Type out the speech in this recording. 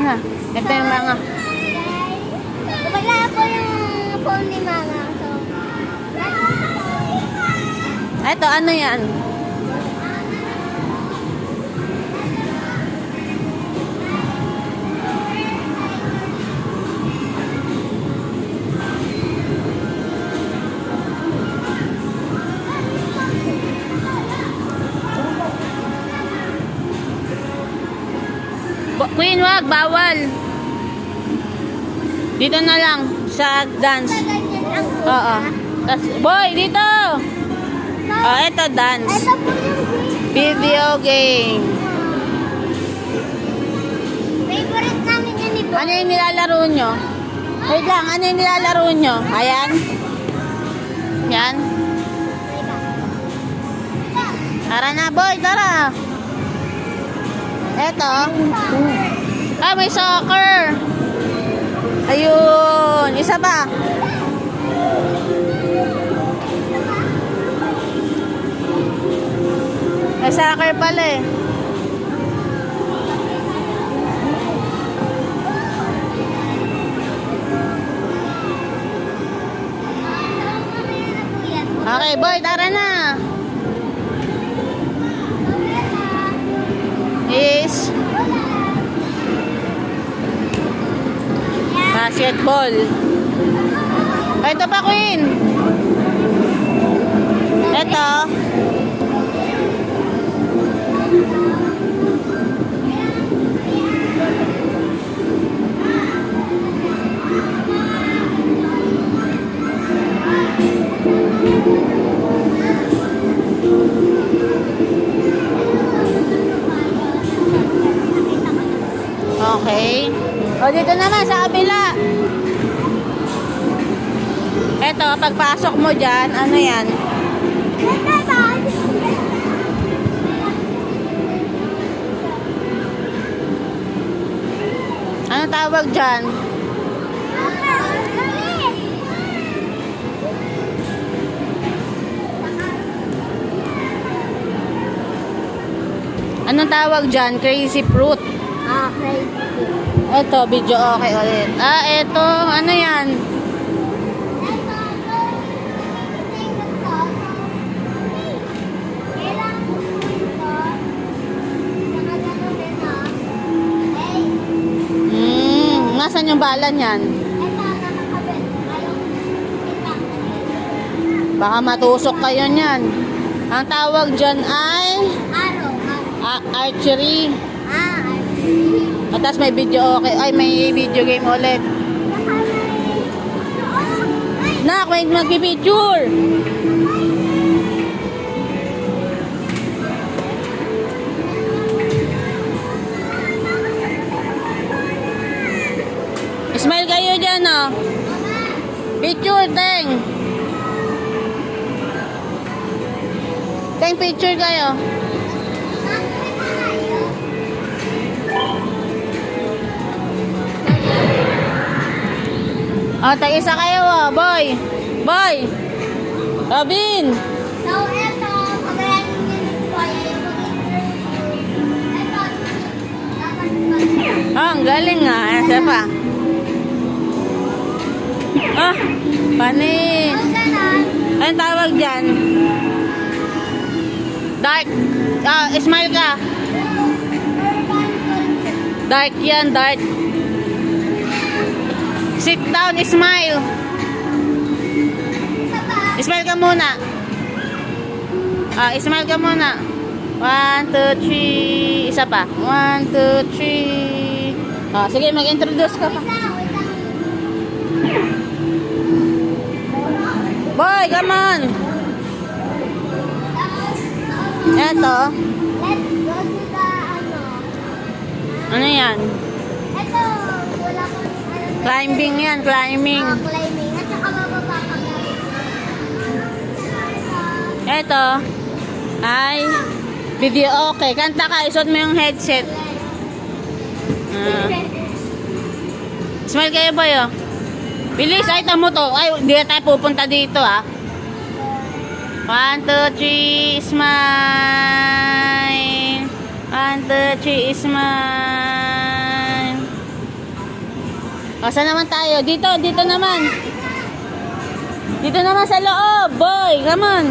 Manga. Ito yung manga. Wala po yung phone ni Mama. So, Ito, ano yan? Queen, wag, bawal. Dito na lang sa dance. ganyan lang po. Oo. Boy, dito. Oh, ito dance. Ito po yung Video game. favorite namin yan ni Boy. Ano yung nilalaro nyo? Wait lang, ano yung nilalaro nyo? Ayan. Yan. Tara na, boy, tara. Eto. Ah, may soccer. Ayun. Isa ba? May soccer pala eh. Okay, boy, tara na. Is basketball. Oh, ito pa, Queen. Ito. Okay. O, dito naman sa kabila. Eto, pagpasok mo dyan, ano yan? Ano tawag dyan? Anong tawag dyan? Crazy fruit. Okay. Eto, video okay ulit. Ah, eto, ano yan? Nasaan yung bala niyan? Baka matusok kayo niyan. Ang tawag dyan ay archery. At tapos may video okay. Ay, may video game ulit. Nak, may mag-picture. Smile kayo dyan, oh. Picture, Teng. Teng, picture kayo. Oh, tag-isa kayo, oh. Boy. Boy. Robin. So, ito, pagayanin niyo ni Boy, Oh, ang galing nga. Asa pa? Ah, pani. Anong tawag dyan? Dark. Ah, smile ka. Dark yan, dark. Sit down, smile. Smile ka muna. Ah, smile ka muna. 1, 2, 3. Isa pa. 1, 2, 3. Ah, sige, mag-introduce ka pa. Boy, come on. Eto. Let's go to the, Ano yan? ito, wala ko, Climbing yan, climbing. climbing, at saka bababa ka. Eto. Ay, video okay. Kanta ka, isuot mo yung headset. Ah. Smile kayo, boy, oh. Bilis, ay, tamo to. Ay, hindi na tayo pupunta dito, ah. 1, 2, 3, smile. 1, 2, 3, smile. O, saan naman tayo? Dito naman. Dito naman sa loob, boy. Come on.